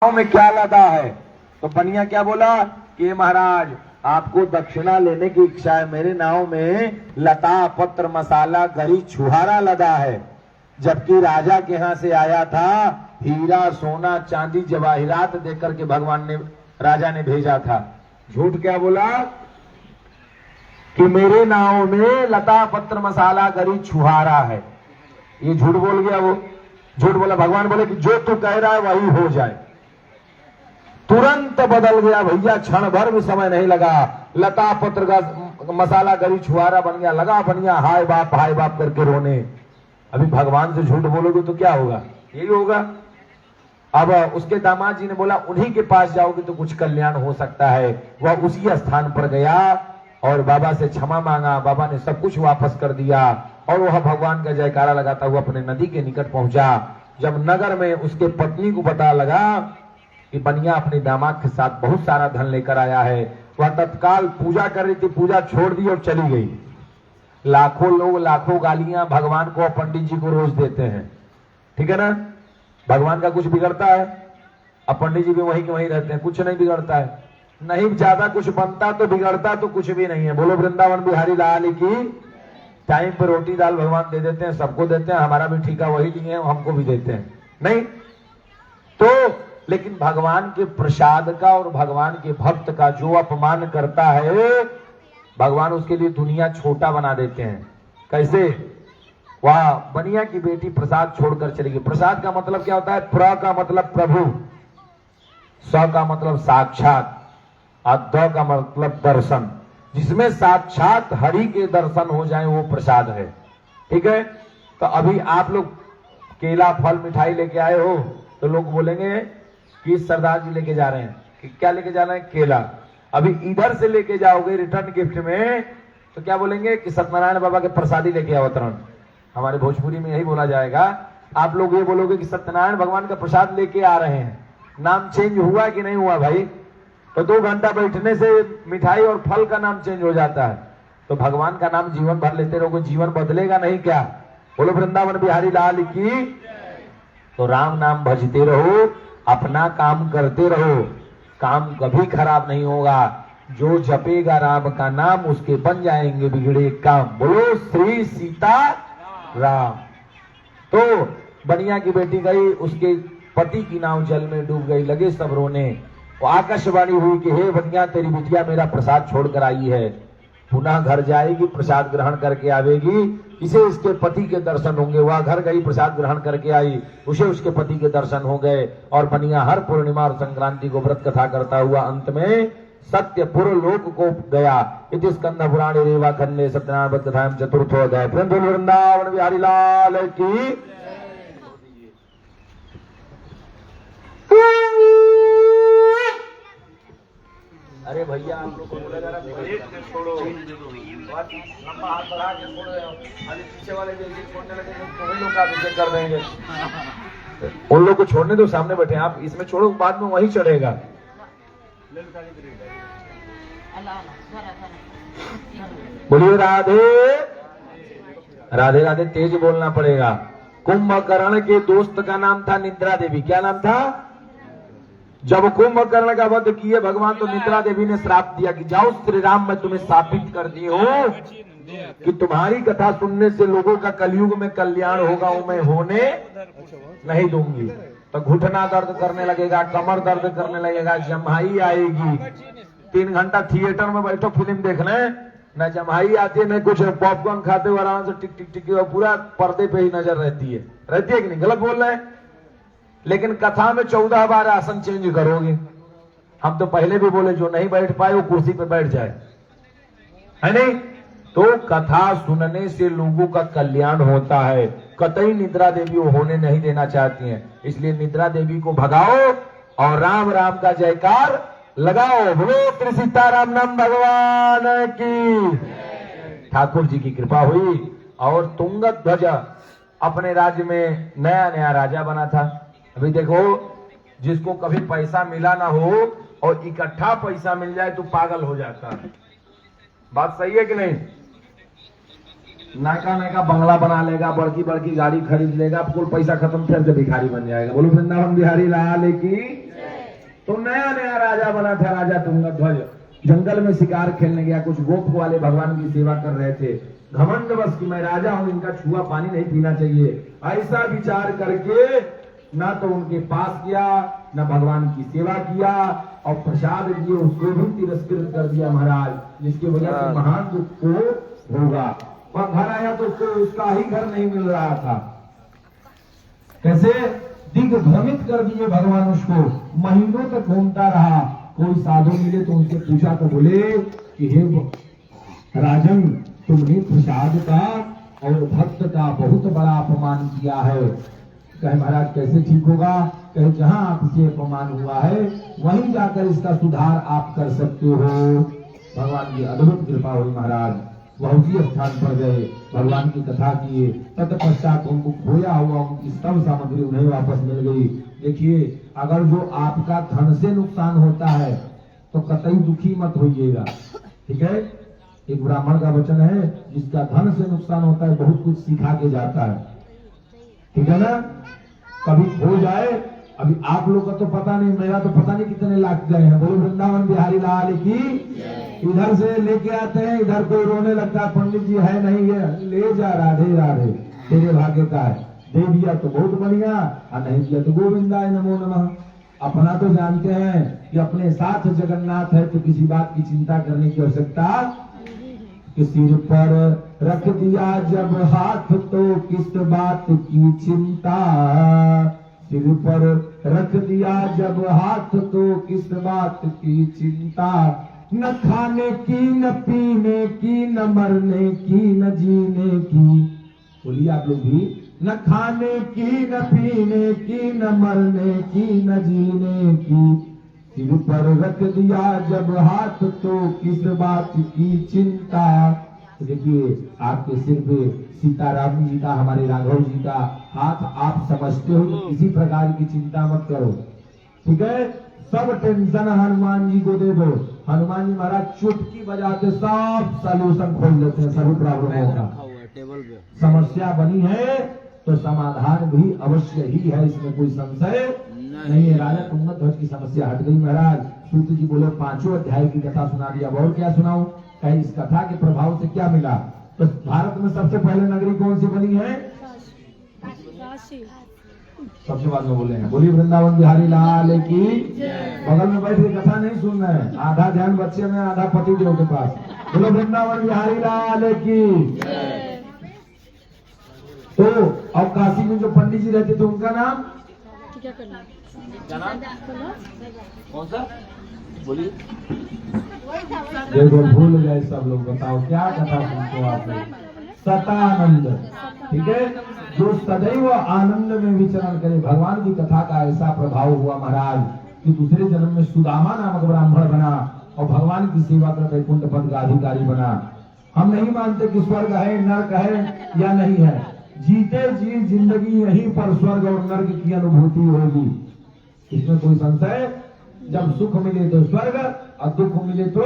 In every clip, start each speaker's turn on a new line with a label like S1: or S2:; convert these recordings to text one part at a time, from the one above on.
S1: नाव में क्या लदा है? तो बनिया क्या बोला कि महाराज आपको दक्षिणा लेने की इच्छा है, मेरे नाव में लता पत्र मसाला गरी छुहारा लदा है। जबकि राजा के यहां से आया था हीरा सोना चांदी जवाहिरात देकर के भगवान ने राजा ने भेजा था। झूठ क्या बोला कि मेरे नाव में लता पत्र मसाला गरी छुहारा है। ये झूठ बोल गया। वो झूठ बोला। भगवान बोले कि जो तू कह रहा है वही हो जाए। तुरंत बदल गया भैया, क्षण भर भी समय नहीं लगा। लता पत्र का मसाला गरी छुहारा बन गया। लगा बनिया हाय बाप करके रोने। अभी भगवान से झूठ बोलोगे तो क्या होगा? यही होगा। अब उसके दामाद जी ने बोला उन्हीं के पास जाओगे तो कुछ कल्याण हो सकता है। वह उसी स्थान पर गया और बाबा से क्षमा मांगा। बाबा ने सब कुछ वापस कर दिया और वह भगवान का जयकारा लगाता हुआ अपने नदी के निकट पहुंचा। जब नगर में उसके पत्नी को पता लगा कि बनिया अपने दामाद के साथ बहुत सारा धन लेकर आया है, वह तत्काल पूजा कर रही थी, पूजा छोड़ दी और चली गई। लाखों लोग लाखों गालियां भगवान को और पंडित जी को रोज देते हैं, ठीक है ना। भगवान का कुछ बिगड़ता है? अब पंडित जी भी वहीं के वहीं रहते हैं, कुछ नहीं बिगड़ता है। नहीं ज्यादा कुछ बनता तो बिगड़ता तो कुछ भी नहीं है। बोलो वृंदावन बिहारी लाल की। टाइम पे रोटी दाल भगवान दे देते हैं, सबको देते हैं। हमारा भी ठीका वही लिए हैं, हमको भी देते हैं नहीं तो। लेकिन भगवान के प्रसाद का और भगवान के भक्त का जो अपमान करता है, भगवान उसके लिए दुनिया छोटा बना देते हैं। कैसे? वह बनिया की बेटी प्रसाद छोड़कर चली गई। प्रसाद का मतलब क्या होता है? प्र का मतलब प्रभु, स का मतलब साक्षात और द का मतलब दर्शन। जिसमें साक्षात हरि के दर्शन हो जाए वो प्रसाद है, ठीक है। तो अभी आप लोग केला फल मिठाई लेके आए हो तो लोग बोलेंगे कि सरदार जी लेके जा रहे हैं कि क्या लेके जा रहे हैं? केला। अभी इधर से लेके जाओगे रिटर्न गिफ्ट में तो क्या बोलेंगे कि सत्यनारायण बाबा के प्रसादी लेके आओ तरण। हमारे भोजपुरी में यही बोला जाएगा। आप लोग ये बोलोगे कि सत्यनारायण भगवान का प्रसाद लेके आ रहे हैं। नाम चेंज हुआ कि नहीं हुआ भाई? तो 2 घंटा बैठने से मिठाई और फल का नाम चेंज हो जाता है। तो भगवान का नाम जीवन भर लेते रहोगे, जीवन बदलेगा नहीं क्या? बोलो वृंदावन बिहारी लाल की। तो राम नाम भजते रहो, अपना काम करते रहो, काम कभी खराब नहीं होगा। जो जपेगा राम का नाम उसके बन जाएंगे बिगड़े काम। बोलो श्री सीता राम। तो बनिया की बेटी गई, उसके पति की नाव जल में डूब गई। लगे सब रोने। वो आकाशवाणी हुई कि हे बनिया तेरी बिटिया मेरा प्रसाद छोड़कर आई है, पुनः घर जाएगी, प्रसाद ग्रहण करके आवेगी, इसे इसके पति के दर्शन होंगे। वह घर गई, प्रसाद ग्रहण करके आई, उसे उसके पति के दर्शन हो गए। और बनिया हर पूर्णिमा और संक्रांति को व्रत कथा करता हुआ अंत में सत्यपुर लोक को गया। इति स्कंद पुराणे रेवा खंडे सत्यनारायण कथाएं चतुर्थो अध्याय। वृंदावन बिहारी लाल की। अरे भैया आप लोग को बोला जा रहा है छोड़ो, लंबा हाथ बढ़ा के छोड़ रहे हो। अभी पीछे वाले भी छोड़ने लगे तो वही लोग का अभिषेक कर देंगे। उन लोग को छोड़ने दो, सामने बैठे आप इसमें छोड़ो, बाद में वही चढ़ेगा। बोलिए राधे राधे राधे। तेज बोलना पड़ेगा। कुंभकर्ण के दोस्त का नाम था निद्रा देवी। क्या नाम था? जब कुंभकर्ण का वध किए भगवान तो निद्रा देवी ने श्राप दिया कि जाओ श्री राम मैं तुम्हें शापित करती हूँ कि तुम्हारी कथा सुनने से लोगों का कलयुग में कल्याण होगा, वो मैं होने नहीं दूंगी। तो घुटना दर्द करने लगेगा, कमर दर्द करने लगेगा, जम्हाई आएगी। 3 घंटा थिएटर में बैठो फिल्म देखने, न जम्हाई आती है न कुछ, पॉपकॉर्न खाते हुए आराम से टिक टिक टिक पूरा पर्दे पे ही नजर रहती है कि नहीं? गलत बोल रहे हैं। लेकिन कथा में 14 बार आसन चेंज करोगे। हम तो पहले भी बोले जो नहीं बैठ पाए वो कुर्सी पे बैठ जाए, है नहीं? तो कथा सुनने से लोगों का कल्याण होता है। कतई निद्रा देवी वो होने नहीं देना चाहती हैं, इसलिए निद्रा देवी को भगाओ और राम राम का जयकार लगाओ। बोलो श्री सीताराम नाम भगवान की। ठाकुर जी की कृपा हुई और तुंगध्वज अपने राज्य में नया नया राजा बना था। अभी देखो, जिसको कभी पैसा मिला ना हो और इकट्ठा पैसा मिल जाए तो पागल हो जाता है। बात सही है कि नहीं? नयका नयका बंगला बना लेगा, बड़की बड़की गाड़ी खरीद लेगा, कुल पैसा खत्म, फिर से भिखारी बन जाएगा। बोलो वृंदावन बिहारी लाल की। तो नया नया राजा बना था राजा तुंगध्वज। जंगल में शिकार खेलने गया, कुछ गोप वाले भगवान की सेवा कर रहे थे। घमंड बस कि मैं राजा हूं, इनका छुआ पानी नहीं पीना चाहिए, ऐसा विचार करके ना तो उनके पास गया, ना भगवान की सेवा किया, और प्रसाद दिए उसको भी तिरस्कृत कर दिया महाराज, जिसकी वजह से महान दुख को होगा। वह घर आया तो उसको उसका ही घर नहीं मिल रहा था। कैसे दिग्भ्रमित कर दिए भगवान उसको, महीनों तक घूमता रहा। कोई साधु मिले तो उनसे पूछा तो बोले कि हे राजन, तुमने प्रसाद का और भक्त का बहुत बड़ा अपमान किया है। कहे महाराज कैसे ठीक होगा? कहे जहां आपसे अपमान हुआ है वहीं जाकर इसका सुधार आप कर सकते हो। भगवान की अद्भुत कृपा हुई महाराज, वह उसी स्थान पर गए, भगवान की कथा किए। तत्पश्चात उनको खोया हुआ उनकी सब सामग्री उन्हें वापस मिल गई। देखिए, अगर जो आपका धन से नुकसान होता है तो कतई दुखी मत होइएगा, ठीक है। एक ब्राह्मण का वचन है, जिसका धन से नुकसान होता है बहुत कुछ सिखा के जाता है, ठीक है ना। कभी खो जाए, अभी आप लोग का तो पता नहीं, मेरा तो पता नहीं कितने लाख गए हैं। बोलो वृंदावन बिहारी लाल की। इधर से लेके आते हैं, इधर कोई रोने लगता है, पंडित जी है नहीं है, ले जा राधे राधे, तेरे भाग्य का है, दे दिया तो बहुत बढ़िया, और नहीं दिया तो गोविंदाय नमो नमः। अपना तो जानते हैं कि अपने साथ जगन्नाथ है, तो किसी बात की चिंता करने की आवश्यकता। कि सिर पर रख दिया जब हाथ तो किस बात की चिंता, सिर पर रख दिया जब हाथ तो किस बात की चिंता, न खाने की न पीने की न मरने की न जीने की। बोलिए आप लोग भी, न खाने की न पीने की न मरने की न जीने की, सिर पर रख दिया जब हाथ तो किस बात की चिंता। तो देखिए, आपके सिर पे सीताराम जी का, हमारे राघव जी का हाथ आप समझते हो, तो किसी प्रकार की चिंता मत करो, ठीक है। सब टेंशन हनुमान जी को दे दो। हनुमान जी महाराज चुटकी बजाते सब सॉल्यूशन खोल देते हैं सभी प्रॉब्लमों का। समस्या बनी है तो समाधान भी अवश्य ही है, इसमें कोई संशय नहीं है। राजा तुंगध्वज की समस्या हट गई महाराज। सूत जी बोले 5 अध्याय की कथा सुना दिया, और क्या सुनाऊं? कहीं इस कथा के प्रभाव से क्या मिला? तो भारत में सबसे पहले नगरी कौन सी बनी है? सबसे बाद में बोले हैं, बोली वृंदावन बिहारी लाल की। बगल में बैठ के कथा नहीं सुन रहे हैं, आधा ध्यान बच्चे में, आधा पति देव के पास। बोलो वृंदावन बिहारी लाल की। तो अब काशी में जो पंडित जी रहते थे उनका नाम क्या नाम? कौन सा? बोलिए। देखो भूल गए सब लोग, बताओ क्या कथा सुनते हो आप लोग? सतानंद, ठीक है। जो सदैव आनंद में विचरण करे, भगवान की कथा का ऐसा प्रभाव हुआ महाराज कि दूसरे जन्म में सुदामा नामक ब्राह्मण बना और भगवान की सेवा कर वैकुंठ पद का अधिकारी बना। हम नहीं मानते कि स्वर्ग है, नर्क है या नहीं है। जीते जी जिंदगी यहीं पर स्वर्ग और नर्क की अनुभूति होगी, इसमें कोई संशय। जब सुख मिले तो स्वर्ग और दुख मिले तो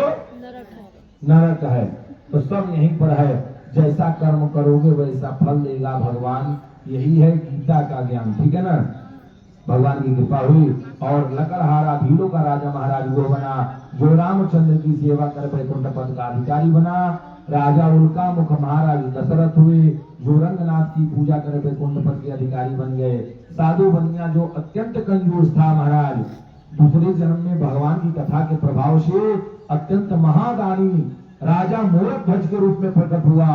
S1: नरक है, तो सब यहीं पर है। जैसा कर्म करोगे वैसा फल देगा भगवान, यही है गीता का ज्ञान, ठीक है ना। भगवान की कृपा हुई और लकड़हारा भीलों का राजा महाराज वो बना, जो रामचंद्र की सेवा कर वैकुंठ पद का अधिकारी बना। राजा उल्का मुख महाराज दशरथ हुए, जो रंगनाथ की पूजा कर वैकुंठ पद के अधिकारी बन गए। साधु बनिया जो अत्यंत कंजूस था महाराज, दूसरे जन्म में भगवान की कथा के प्रभाव से अत्यंत महादानी राजा मोरक ध्वज के रूप में प्रकट हुआ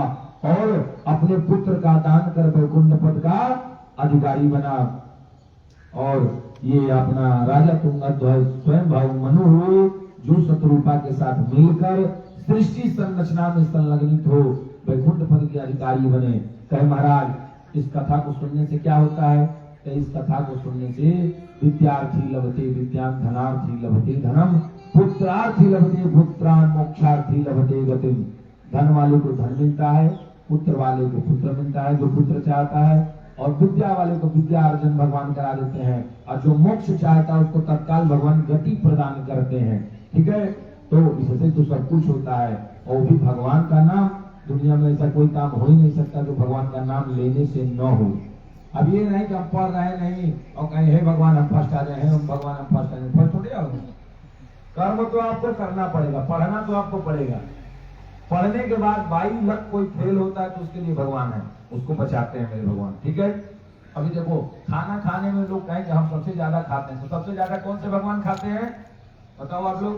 S1: और अपने पुत्र का दान कर वैकुंठ पद का अधिकारी बना। और ये अपना राजा तुंगध्वज स्वयं भाव मनु हुए, जो शत्रुपा के साथ मिलकर सृष्टि संरचना में संलग्नित हो वैकुंठ पद के अधिकारी बने। कहे महाराज इस कथा को सुनने से क्या होता है? तो इस कथा को सुनने से विद्यार्थी लभते विद्याम, धनार्थी लभते धनम, पुत्रार्थी लभते पुत्रान, मोक्षार्थी लभते गतिम। धन वाले को धन मिलता है, पुत्र वाले को पुत्र मिलता है जो पुत्र चाहता है, और विद्या वाले को विद्या अर्जन भगवान करा देते हैं, और जो मोक्ष चाहता है उसको तत्काल भगवान गति प्रदान करते हैं, ठीक है। तो इससे तो सब कुछ होता है, और भी भगवान का नाम। दुनिया में ऐसा कोई काम हो ही नहीं सकता जो भगवान का नाम लेने से न हो। अब ये नहीं कि हम पढ़ रहे नहीं और कहें हे भगवान हम फर्स्ट आ जाए, हम भगवान हम फर्स्ट आ जाए, फर्स्ट थोड़ी आओगे। कर्म तो आपको करना पड़ेगा, पढ़ना तो आपको पड़ेगा। पढ़ने के बाद 22 लाख कोई फेल होता है तो उसके लिए भगवान है, उसको बचाते हैं मेरे भगवान। ठीक है, अभी देखो खाना खाने में लोग कहें कि हम सबसे ज्यादा खाते हैं, तो सबसे ज्यादा कौन से भगवान खाते हैं बताओ आप लोग?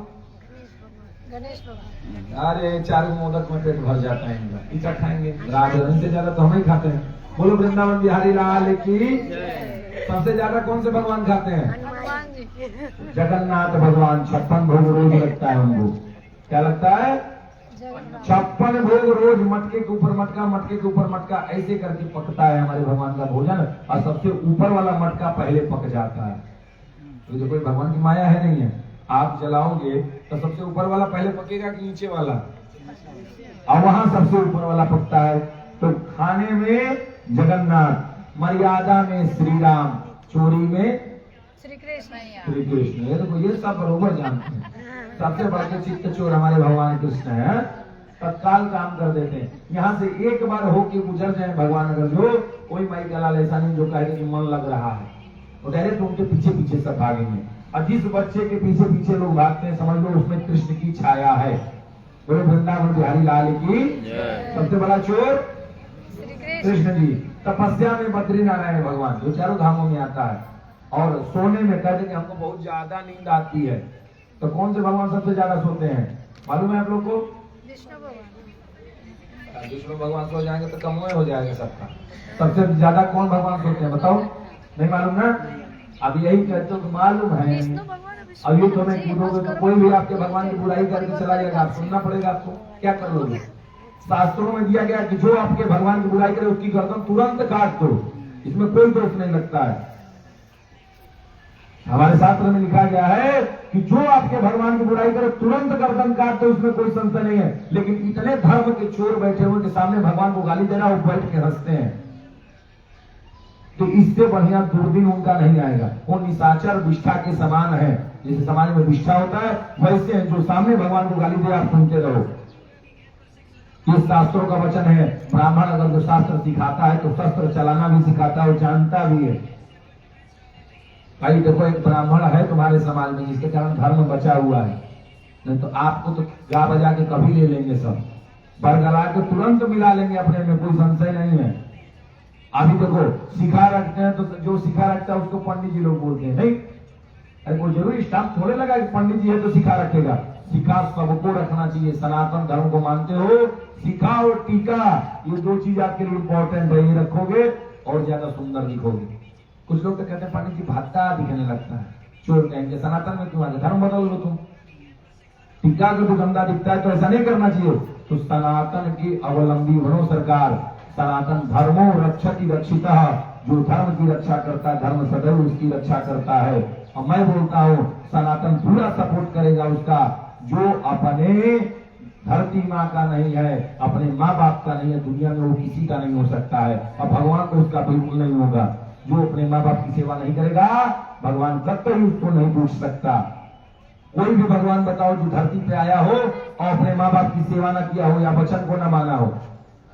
S2: गणेश भगवान।
S1: अरे 4 मोदक में पेट भर जाता है इनका, इतना खाएंगे राजन से ज्यादा तो हम ही खाते हैं। बोलो वृंदावन बिहारी लाल की। सबसे ज्यादा कौन से भगवान खाते हैं?
S2: हनुमान जी।
S1: जगन्नाथ भगवान 56 भोग रोज लगता है उनको। क्या लगता है? 56 भोग रोज, मटके के ऊपर मटका, मटके के ऊपर मटका, ऐसे करके पकता है हमारे भगवान का भोजन। और सबसे ऊपर वाला मटका पहले पक जाता है। तो जो कोई भगवान की माया है नहीं है, आप जलाओगे तो सबसे ऊपर वाला पहले पकेगा कि नीचे वाला? और वहां सबसे ऊपर वाला पकता है। तो खाने में जगन्नाथ, मर्यादा में श्री राम, चोरी में
S2: श्री कृष्ण।
S1: श्री कृष्ण। ये देखो ये सब बरोबर जानते हैं। सबसे बड़े चित्त चोर हमारे भगवान कृष्ण है, तत्काल काम कर देते हैं। यहाँ से एक बार होके गुजर जाए भगवान, अगर जो कोई माई का लाल ऐसा नहीं जो कहे कि मन लग रहा है, तो डायरेक्ट उनके पीछे पीछे सब भागेंगे। और जिस बच्चे के पीछे पीछे लोग भागते हैं समझ लो उसमें कृष्ण की छाया है। बोलो वृंदावन बिहारी लाल की। सबसे बड़ा चोर कृष्ण जी। तपस्या में बद्री नारायण भगवान जो चारों धामों में आता है। और सोने में कहते कि हमको बहुत ज्यादा नींद आती है, तो कौन से भगवान सबसे ज्यादा सोते हैं मालूम है आप लोग को?
S2: विष्णु भगवान।
S1: विष्णु भगवान सो जाएंगे तो कम हो जाएगा सबका। सबसे ज्यादा कौन भगवान सोते हैं बताओ? नहीं मालूम ना? अब यही कहते हो कि मालूम है। अब ये तो मैं कूदोगे तो कोई भी आपके भगवान की बुराई करके चला जाएगा, आप सुनना पड़ेगा आपको। क्या कर लोगे? शास्त्रों में दिया गया कि जो आपके भगवान की बुराई करे उसकी गर्दन तुरंत काट दो, इसमें कोई दोष नहीं लगता है। हमारे शास्त्र में लिखा गया है कि जो आपके भगवान की बुराई करे तुरंत गर्दन काट दो, उसमें कोई संशय नहीं है। लेकिन इतने धर्म के चोर बैठे हुए के सामने भगवान को गाली देना, वो बैठ के हंसते हैं। तो इससे बढ़िया दुर्दिन उनका नहीं आएगा। वो निशाचर विष्ठा के समान है। जैसे समाज में विष्ठा होता है वैसे है, जो सामने भगवान को गाली दे आप सुनते रहो। ये शास्त्रों का वचन है। ब्राह्मण अगर जो शास्त्र सिखाता है तो शस्त्र चलाना भी सिखाता है, वो जानता भी है। भाई देखो एक ब्राह्मण है तुम्हारे समाज में जिसके कारण धर्म बचा हुआ है, नहीं तो आपको तो गा बजा के कभी ले लेंगे, सब बरगला के तुरंत मिला लेंगे अपने में, कोई संशय नहीं है। अभी देखो सिखा रखते हैं तो जो सिखा रखता है उसको पंडित जी लोग बोलते हैं। नहीं, अरे कोई जरूरी स्टाफ थोड़े लगा कि पंडित जी है तो सिखा रखेगा। सिखा सबको रखना चाहिए। सनातन धर्म को मानते हो, सिखा और टीका ये 2 चीज आपके लिए इंपॉर्टेंट है। ये रखोगे और ज्यादा सुंदर दिखोगे। कुछ लोग तो कहते हैं पंडित जी भत्ता दिखने लगता है, चोर कहेंगे। सनातन में क्यों आ गए? धर्म बदल लो तुम। टीका अगर तो गंदा दिखता है तो ऐसा नहीं करना चाहिए। तो सनातन की अवलंबी बनो सरकार। सनातन धर्मो रक्षति रक्षिता, जो धर्म की रक्षा करता है धर्म सदैव उसकी रक्षा करता है। और मैं बोलता हूँ सनातन पूरा सपोर्ट करेगा उसका, जो अपने धरती माँ का नहीं है, अपने माँ बाप का नहीं है, दुनिया में वो किसी का नहीं हो सकता है। और भगवान को उसका बिल्कुल नहीं होगा। जो अपने माँ बाप की सेवा नहीं करेगा भगवान कभी उसको नहीं पूछ सकता। कोई भी भगवान बताओ जो धरती पे आया हो और अपने माँ बाप की सेवा न किया हो या वचन को न माना हो।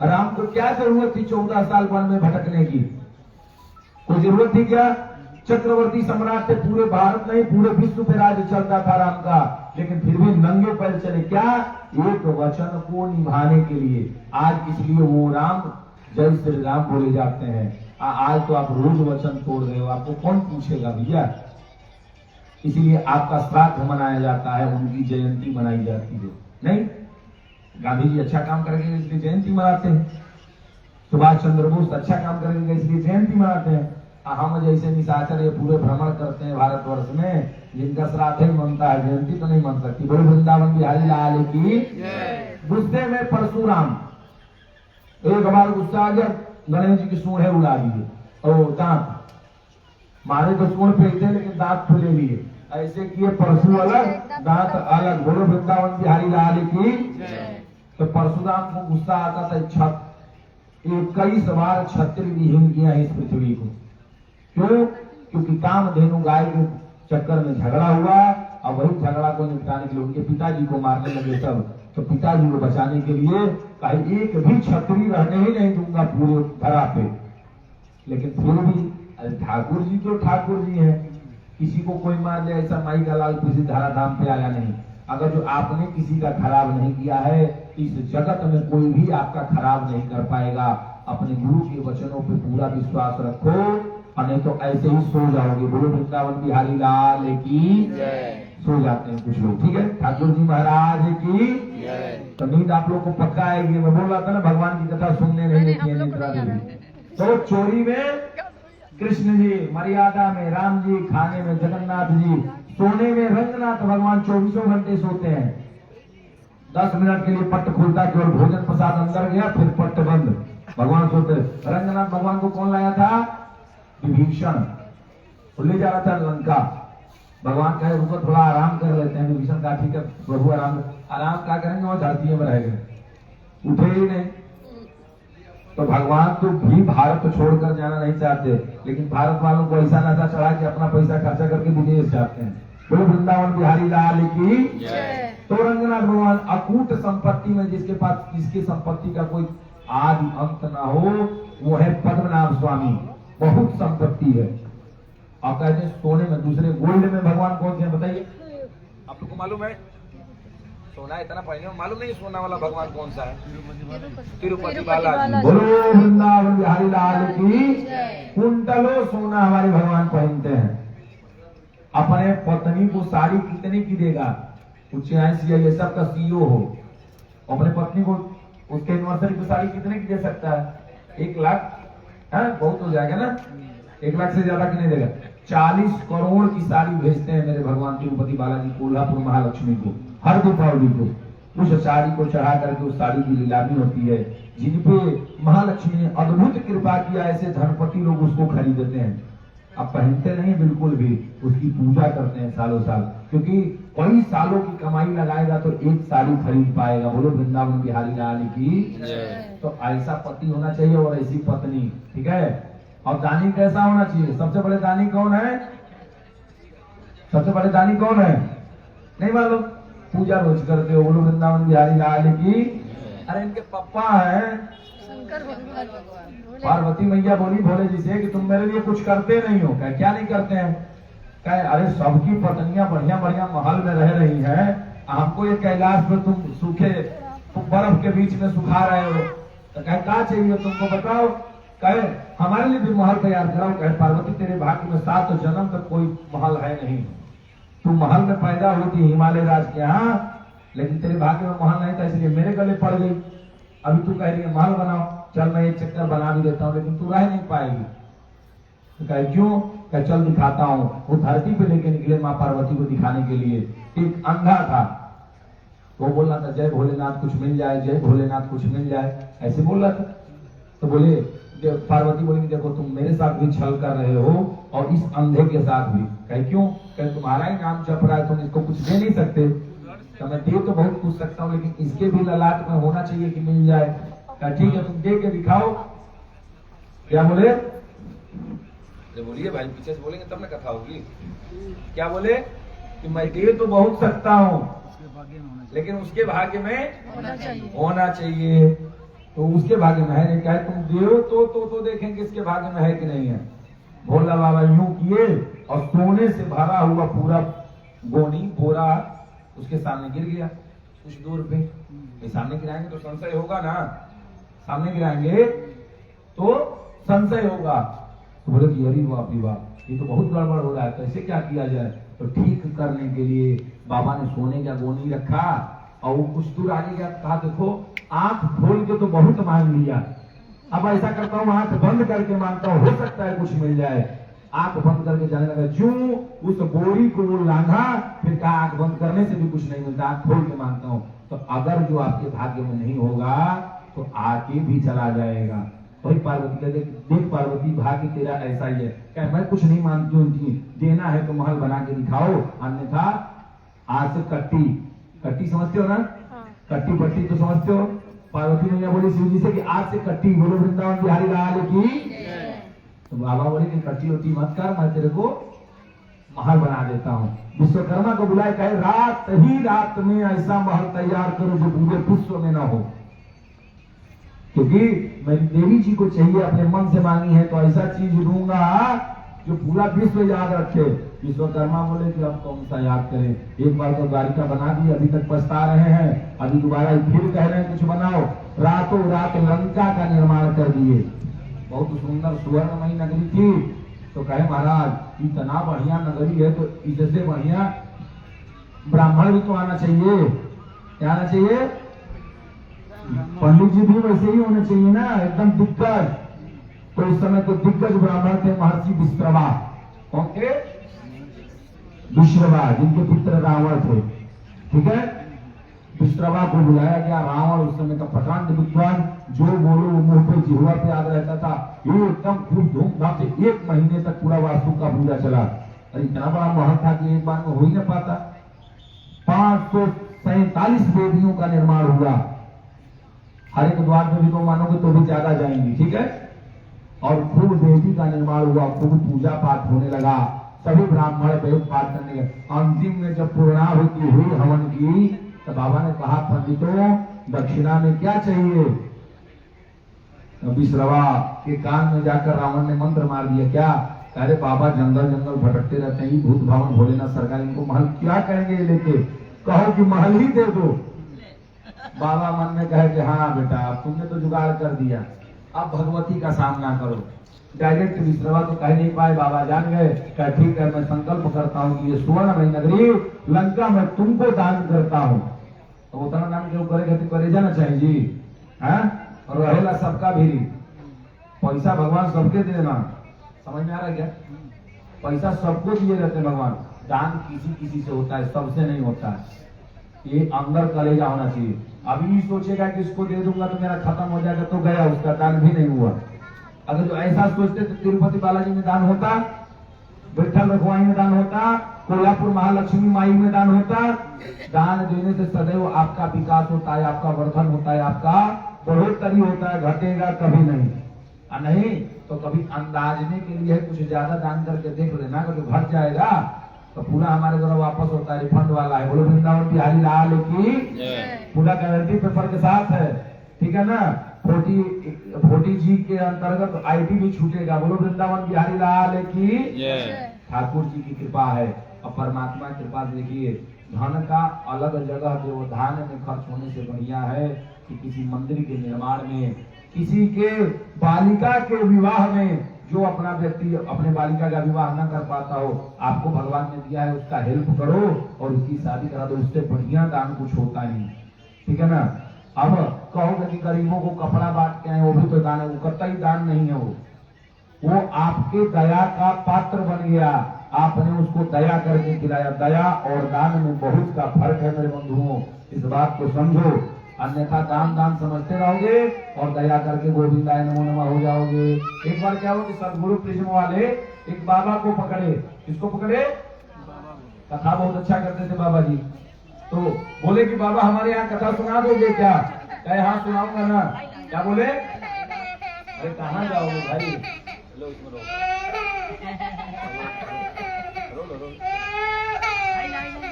S1: राम को क्या जरूरत थी 14 साल वन में भटकने की? कोई जरूरत थी क्या? चक्रवर्ती सम्राट थे, पूरे भारत नहीं पूरे विश्व पे राज्य चलता था राम का, लेकिन फिर भी नंगे पैर चले। क्या? एक वचन को निभाने के लिए। आज इसलिए वो राम जय श्री राम बोले जाते हैं। आज तो आप रोज वचन तोड़ रहे हो, आपको कौन पूछेगा भैया? इसीलिए आपका श्राद्ध मनाया जाता है, उनकी जयंती मनाई जाती है। नहीं, गांधी जी अच्छा काम करेंगे इसलिए जयंती मनाते हैं। सुभाष चंद्र बोस अच्छा काम करेंगे इसलिए जयंती मनाते हैं। हम जैसे निशाचर ये पूरे भ्रमण करते हैं भारतवर्ष में, जिनका श्राद्ध ही मनता है, जयंती तो नहीं मन सकती। बोलो वृंदावन बिहारी लाल की। गुस्से में परशुराम, एक बार गुस्सा आ गया, गणेश जी की सूंढ़ें उड़ा दिए और दांत मारे तो सूंढ़ फेंकते लेकिन दांत खुले लिए। ऐसे किए, परशु अलग दांत अलग। बोलो वृंदावन बिहारी लाल की। तो परशुराम को गुस्सा आता था, 21 बार छत्र विहीन किया इस पृथ्वी को। क्यों? क्योंकि कामधेनु गाय के चक्कर में झगड़ा हुआ और वही झगड़ा को निपटाने के लिए उनके पिताजी को मारने लगे सब। तो पिताजी को बचाने के लिए कहीं एक भी छत्री रहने ही नहीं दूंगा पूरे धरा पे। लेकिन फिर भी ठाकुर जी तो ठाकुर जी हैं, किसी को कोई मार ले ऐसा माई का लाल किसी धारा धाम पे आया नहीं। अगर जो आपने किसी का खराब नहीं किया है, इस जगत में कोई भी आपका खराब नहीं कर पाएगा। अपने गुरु के वचनों पे पूरा विश्वास रखो, और नहीं तो ऐसे ही सो जाओगे। बोलो वृंदावन बिहारी लाल की सो जाते हैं कुछ लोग, ठीक है। ठाकुर जी महाराज की तो नींद आप लोग को पक्का आएगी। मैं बोल रहा था ना, भगवान की कथा सुनने नहीं देती है निद्रा देवी। तो चोरी में कृष्ण जी, मर्यादा में राम जी, खाने में जगन्नाथ जी, सोने में रंगनाथ भगवान 24 घंटे सोते हैं। 10 मिनट के लिए पट्ट खुलता, केवल भोजन प्रसाद अंदर गया, फिर पट्ट बंद, भगवान सोते। रंगनाथ भगवान को कौन लाया था? विभीषण ले जा रहा था लंका। भगवान कहे रुको थोड़ा आराम कर लेते हैं। विभीषण कहा ठीक है प्रभु आराम क्या करेंगे, वहां धरती में रह गए, उठे ही नहीं। तो भगवान तो भी भारत छोड़कर जाना नहीं चाहते, लेकिन भारत वालों को ऐसा नशा चढ़ा के अपना पैसा खर्चा करके विदेश जाते हैं। बोलो वृंदावन बिहारी लाल की। तो रंगनाथ भगवान अकूट संपत्ति में जिसके संपत्ति का कोई आदि अंत ना हो, वो है पद्मनाभ स्वामी। बहुत संपत्ति है। और कहते हैं सोने में, दूसरे गोल्ड में भगवान कौन से हैं बताइए? आप लोग को मालूम है? सोना इतना पहले मालूम नहीं, सोना वाला भगवान कौन सा है? तिरुपति बालाजी। बोलो वृंदावन बिहारी लाल की। कुंटलों सोना हमारे भगवान पहनते हैं। अपने पत्नी को साड़ी कितने की देगा? कुछ ये सब का सीईओ हो, अपने पत्नी को उसके एनिवर्सरी की साड़ी कितने की दे सकता है? 1 लाख। बहुत हो जाएगा ना, 1 लाख से ज्यादा की नहीं देगा। 40 करोड़ की साड़ी भेजते हैं मेरे भगवान तिरुपति बालाजी कोल्हापुर महालक्ष्मी को हर दीपावली को। उस साड़ी को चढ़ा करके उस साड़ी की नीलामी होती है। जिन पे महालक्ष्मी ने अद्भुत कृपा किया, ऐसे धनपति लोग उसको खरीदते हैं। अब पहनते नहीं बिल्कुल भी, उसकी पूजा करते हैं सालों साल, क्योंकि कई सालों की कमाई लगाएगा तो एक साड़ी खरीद पाएगा। बोलो वृंदावन बिहारी लाल की। तो ऐसा पति होना चाहिए और ऐसी पत्नी, ठीक है। और दानी कैसा होना चाहिए? सबसे बड़े दानी कौन है? सबसे बड़े दानी कौन है? नहीं मालूम? पूजा रोज करते हो। बोलो वृंदावन बिहारी लाल की। अरे इनके पापा है
S2: शंकर भगवान।
S1: पार्वती मैया बोली भोले जी से कि तुम मेरे लिए कुछ करते नहीं हो। कहे क्या नहीं करते हैं? कहे अरे सबकी पत्नियां बढ़िया बढ़िया महल में रह रही हैं, हमको ये कैलाश में तुम सूखे बर्फ के बीच में सुखा रहे हो। तो कहे क्या चाहिए तुमको बताओ? कहे हमारे लिए भी महल तैयार कराओ। कहे पार्वती तेरे भाग्य में 7 जन्म तक कोई महल है नहीं। तू महल में पैदा हुई थी हिमालय राज के यहाँ, लेकिन तेरे भाग्य में महल नहीं था, इसलिए मेरे गले पड़ गई। अभी तू कह रही है महल बनाओ, चल मैं एक चक्कर बना भी देता हूँ, लेकिन तू रह नहीं पाएगी। तो कहे क्यों? कहे चल दिखाता हूँ। वो धरती पे लेके निकले माँ पार्वती को दिखाने के लिए। एक अंधा था, वो बोल रहा था जय भोलेनाथ कुछ मिल जाए, जय भोलेनाथ कुछ मिल जाए, ऐसे बोल रहा था। तो बोले पार्वती बोलेंगे देखो तुम मेरे साथ भी छल कर रहे हो और इस अंधे के साथ भी। कहे क्यों? कहे तुम्हारा ही नाम जप रहा है, तुम इसको कुछ दे नहीं सकते। तो मैं दे तो बहुत कुछ सकता हूँ, लेकिन इसके भी ललाट में होना चाहिए कि मिल जाए। कहा ठीक है तुम दे के दिखाओ। क्या बोले? बोलिए भाई, पीछे से बोलेंगे तब ना कथा होगी। क्या बोले? कि मैं दे तो बहुत सकता हूँ, लेकिन उसके भाग्य में होना चाहिए। तो उसके भाग्य में है नहीं। कहे तुम देव तो देखेंगे इसके भाग्य में है कि नहीं है। भोला बाबा यूं किए और सोने से भरा हुआ पूरा गोनी बोरा उसके सामने गिर गया कुछ दूर पे। सामने गिराएंगे तो संशय होगा ना, सामने गिराएंगे तो संशय होगा। तो बोले कि अरे बाप रे बाप, ये तो बहुत गड़बड़ हो रहा है, कैसे क्या किया जाए? तो ठीक करने के लिए बाबा ने सोने का गोनी रखा और वो कुछ दूर आगे गया। कहा देखो आंख खोल के तो बहुत मांग लिया, अब ऐसा करता हूँ आंख बंद करके मांगता हूँ, हो सकता है कुछ मिल जाए। आंख बंद करके जाने लगा, जो उस बोरी को वो लांघा, फिर कहा आंख बंद करने से भी कुछ नहीं मिलता, आंख खोल के मांगता हूँ। तो अगर जो आपके भाग्य में नहीं होगा तो आके भी चला जाएगा। वही पार्वती कहते देख पार्वती भाग्य तेरा ऐसा ही है। क्या मैं कुछ नहीं मानती हूँ, देना है तो महल बना के दिखाओ, अन्यथा आज से कट्टी समझते हो ना? कट्टी पट्टी तो समझते हो। पार्वती मैया बोली शिव जी से कि आज से कट्टी। बोलो वृंदावन बिहारी लाल की। तो बाबा बोले कि कट्टी वट्टी मत कर, मैं तेरे को महल बना देता हूँ। विश्वकर्मा को बुलाए, कहे रात ही रात में ऐसा महल तैयार करो जो पूरे विश्व में ना हो, क्योंकि मेरी देवी जी को चाहिए, अपने मन से मांगी है तो ऐसा चीज दूंगा जो पूरा विश्व याद रखे। विश्वकर्मा बोले कि अब कौन सा याद करें, एक बार तो द्वारिका बना दी, अभी तक पछता रहे हैं, अभी दोबारा फिर कह रहे हैं कुछ बनाओ। रातों रात लंका का निर्माण कर दिए। बहुत सुंदर सुवर्णमयी नगरी थी। तो कहे महाराज इतना बढ़िया नगरी है तो इससे बढ़िया ब्राह्मण भी तो आना चाहिए। क्या आना चाहिए? पंडित जी भी वैसे ही होने चाहिए ना, एकदम दिग्गज। तो उस समय तो दिग्गज ब्राह्मण थे महर्षि विश्रवा। कौन थे? विश्रवा, जिनके पुत्र रावण थे। ठीक है, विश्रवा को बुलाया गया। रावण उस समय का प्रकांड विद्वान, जो बोलो वो मुंह पे जिह्वा पे याद रहता था। ये एकदम खूब धूमधाम से 1 महीने तक पूरा वास्तु का पूजा चला। और इतना बड़ा महल था कि एक बार में हो ही न पाता। 547 वेदियों का निर्माण हुआ। हर एक द्वार में भी तो मानोगे तो भी ज्यादा जाएंगी। ठीक है, और खूब वेदी का निर्माण हुआ, खूब पूजा पाठ होने लगा, सभी ब्राह्मण वेद पाठ करने लगे। अंतिम में जब पूर्णाहुति हुई हवन की, तो बाबा ने कहा पंडितों दक्षिणा में क्या चाहिए? विश्रवा के कान में जाकर रावण ने मंत्र मार दिया। क्या? अरे बाबा जंगल जंगल भटकते रहते हैं, भूत भवन भोलेनाथ सरकार, इनको महल क्या करेंगे लेके? कहो कि महल ही दे दो। बाबा मन में कहे कि हाँ बेटा तुमने तो जुगाड़ कर दिया, अब भगवती का सामना करो। डायरेक्ट विश्रवा तो कह नहीं पाए, बाबा जान गए। क्या ठीक है, मैं संकल्प करता हूँ कि ये सुवर्णमयी नगरी लंका मैं तुमको दान करता हूँ। तो उतना दान क्यों करेगा? तो करे जाना चाहिए जी, है? और रहेला सबका भी, पैसा भगवान सबके देना। समझ में आ रहा है क्या? पैसा सबको दिए रहते भगवान, दान किसी किसी से होता है, सबसे नहीं होता है। ये अंदर कलेजा होना चाहिए। अभी सोचेगा कि इसको दे दूंगा तो मेरा खत्म हो जाएगा, तो गया, उसका दान भी नहीं हुआ। अगर जो ऐसा सोचते तो तिरुपति बालाजी में दान होता, विठल रखवाई में दान होता, कोल्हापुर महालक्ष्मी माई में दान होता। दान देने से सदैव आपका विकास होता है, आपका वर्धन होता है, आपका बढ़ोतरी होता है, घटेगा कभी नहीं। और नहीं तो कभी अंदाजने के लिए कुछ ज्यादा दान करके देख लेना, अगर जो घट जाएगा तो पूरा हमारे द्वारा वापस होता है, रिफंड वाला है। बोलो वृंदावन बिहारी लाल की, पूरा गारंटी पेपर के साथ है। ठीक है ना? 40G के अंतर्गत IT भी छूटेगा। बोलो वृंदावन बिहारी लाल की। ठाकुर जी की कृपा है और परमात्मा की कृपा से देखिए, धन का अलग जगह व्यवधान में खर्च होने से बढ़िया है कि किसी मंदिर के निर्माण में, किसी के बालिका के विवाह में, जो अपना व्यक्ति अपने बालिका का विवाह न कर पाता हो, आपको भगवान ने दिया है, उसका हेल्प करो और उसकी शादी करा दो। उससे बढ़िया दान कुछ होता नहीं। ठीक है ना? अब कहोगे कि गरीबों को कपड़ा बांट के आए, वो भी तो दान है। वो कतई दान नहीं है, वो आपके दया का पात्र बन गया, आपने उसको दया करके खिलाया। दया और दान में बहुत का फर्क है मेरे बंधुओं, इस बात को समझो। अन्यथा दान दान समझते रहोगे और दया करके गोविंदाय नमो नमः हो जाओगे। एक बार क्या हुआ कि सदगुरु प्रिज्म वाले एक बाबा को पकड़े। किसको पकड़े? कथा बहुत अच्छा करते थे बाबा जी। तो बोले कि बाबा हमारे यहाँ कथा सुना दोगे क्या? कहे हाँ सुनाऊंगा ना। क्या बोले? अरे कहाँ जाओगे भाई?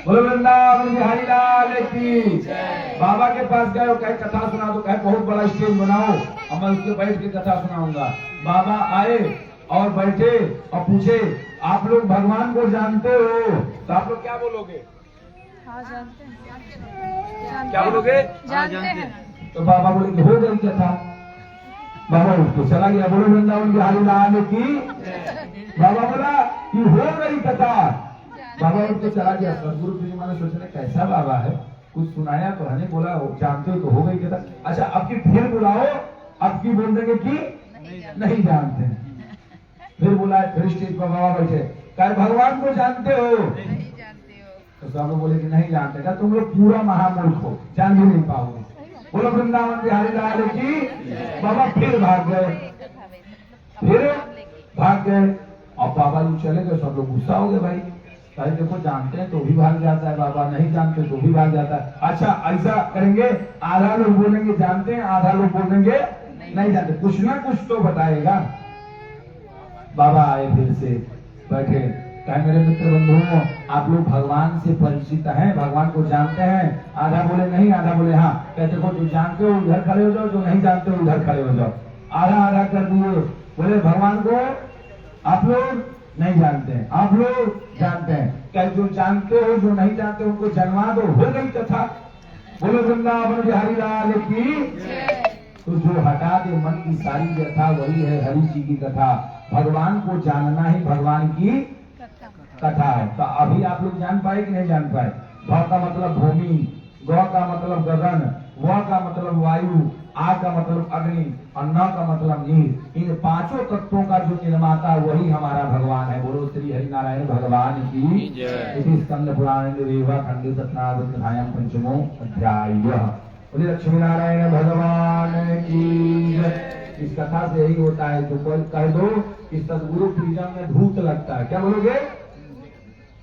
S1: बोलो वृंदावन बिहारी लाल की। बाबा के पास गए और कहे कथा सुना दो। कहे बहुत बड़ा स्टेज बनाओ और मैं उसके बैठ के कथा सुनाऊंगा। बाबा आए और बैठे और पूछे आप लोग भगवान को जानते हो? तो आप लोग क्या बोलोगे?
S2: हाँ जानते हैं।
S1: क्या बोलोगे?
S2: जानते हैं।
S1: तो बाबा बोले कि हो गई कथा। बाबा उठ के चला गया। बोलो वृंदावन बिहारी लाल की। बाबा बोला कि हो गई कथा। बाबा उठ के चला गया। सदगुरु जी मैंने सोचने कैसा बाबा है, कुछ सुनाया तो हने बोला जानते हो तो हो गई कथा। अच्छा अब की फिर बुलाओ, अब की बोल देंगे कि नहीं जानते हैं। फिर बुलाए, फिर स्टेज पर बाबा बैठे। कहे भगवान को जानते हो? तो सब लोग बोले कि नहीं जानते। क्या तुम लोग पूरा महामूर्ख हो, जान भी नहीं पाओगे। बोलो वृंदावन बिहारी लाल की। बाबा फिर भाग गए, फिर भाग गए। अब बाबा जी चले गए, सब लोग गुस्सा हो गए। भाई भाई देखो जानते हैं तो भी भाग जाता है बाबा, नहीं जानते तो भी भाग जाता है। अच्छा ऐसा करेंगे, आधा लोग बोलेंगे जानते हैं, आधा लोग बोलेंगे नहीं जानते, कुछ ना कुछ तो बताएगा। बाबा आए, फिर से बैठे। कहे मेरे मित्र बंधुओं आप लोग भगवान से परिचित हैं, भगवान को जानते हैं? आधा बोले नहीं, आधा बोले हाँ। कहते हो जो जानते हो उधर खड़े हो जाओ, जो नहीं जानते हो उधर खड़े हो जाओ। आधा आधा कर दिए। बोले भगवान को आप लोग नहीं जानते हैं, आप लोग जानते हैं क्या? जो जानते हो, जो नहीं जानते उनको जनवा दो, हो गई कथा। बोलो वृंदावन बिहारी लाल की। तो जो हटा दे मन की सारी व्यथा, वही है हरि जी की कथा। भगवान को जानना ही भगवान की कथा है। तो अभी आप लोग जान पाए कि नहीं जान पाए? भ का मतलब भूमि, ग का मतलब गगन, व का मतलब वायु, आ का मतलब अग्नि और न का मतलब नीर। इन पांचों तत्वों का जो निर्माता वही हमारा भगवान है। बोलो श्री हरि नारायण भगवान की। इसी स्कंद पुराण रेवा खंड सतनाम पंचमो अध्याय। बोले लक्ष्मी नारायण भगवान की। इस कथा से यही होता है। जो कोई कह दो कि सदगुरु प्रिजम में भूत लगता है, क्या बोलोगे?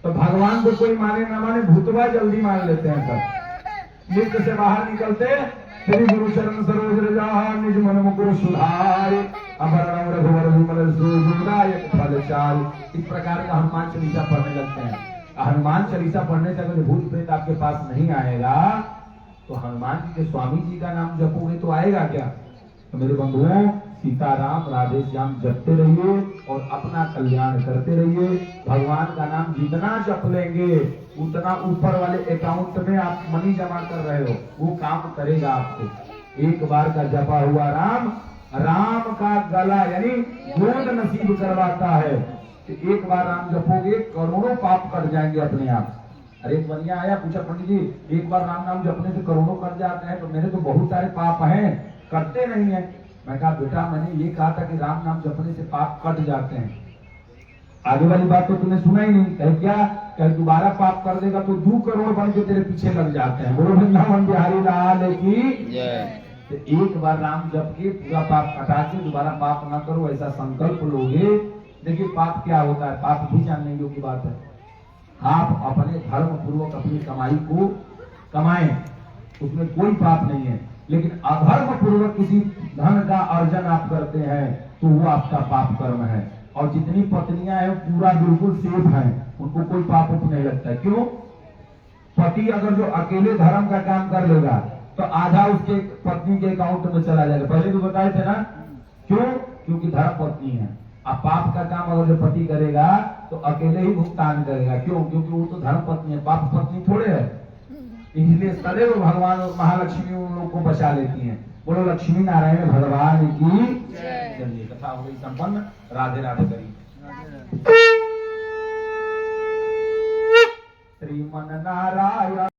S1: तो भगवान को कोई माने ना माने, भूतवा जल्दी मान लेते हैं सब। नित्य से बाहर निकलते श्री गुरु शरण सरोज रजा निज मन मुकुर सुधार अभरणम रघुवर विमल सुदायक फलचार। इस प्रकार का हनुमान चालीसा पढ़ने लगते हैं। हनुमान चालीसा पढ़ने से अगर भूत प्रेत आपके पास नहीं आएगा तो हनुमान जी के स्वामी जी का नाम जपोगे तो आएगा क्या? तो मेरे बंधुओं, सीताराम राधे श्याम जपते रहिए और अपना कल्याण करते रहिए। भगवान का नाम जितना जप लेंगे उतना ऊपर वाले अकाउंट में आप मनी जमा कर रहे हो, वो काम करेगा आपको। एक बार का जपा हुआ राम, राम का गला यानी गोद नसीब करवाता है। तो एक बार राम जपोगे करोड़ों पाप कट जाएंगे अपने आप। अरे एक बनिया आया, पूछा पंडित जी एक बार राम नाम जपने से करोड़ों कट जाते हैं, तो मेरे तो बहुत सारे पाप हैं, करते नहीं है। मैं कहा बेटा मैंने ये कहा था कि राम नाम जपने से पाप कट जाते हैं, आगे वाली बात तो तूने सुना ही नहीं। कह क्या? कह दोबारा पाप कर देगा तो 2 करोड़ बन के तेरे पीछे लग जाते हैं। बोलो वृंदावन बिहारी लाल की। तो एक बार राम जप के पूरा पाप कटा के दोबारा पाप ना करो, ऐसा संकल्प लोगे। देखिए पाप क्या होता है, पाप भी जानने योग्य बात है। आप अपने धर्म पूर्वक अपनी कमाई को कमाएं, उसमें कोई पाप नहीं है। लेकिन अधर्म पूर्वक किसी धन का अर्जन आप करते हैं तो वो आपका पाप कर्म है। और जितनी पत्नियां हैं पूरा बिल्कुल सेफ हैं, उनको कोई पाप नहीं लगता। क्यों? पति अगर जो अकेले धर्म का काम कर लेगा तो आधा उसके पत्नी के अकाउंट में चला जाएगा। पहले भी बताए थे ना। क्यों? क्योंकि धर्म पत्नी है। अब पाप का काम अगर जो पति करेगा तो अकेले ही भुगतान करेगा। क्यों? क्योंकि वो तो धर्म पत्नी है, पाप पत्नी थोड़े है। इसलिए सदैव भगवान महालक्ष्मी उन लोग को बचा लेती हैं। बोलो लक्ष्मी नारायण भगवान की। चलिए कथा हो गई संपन्न। राधे राधे करिए। श्रीमन नारायण।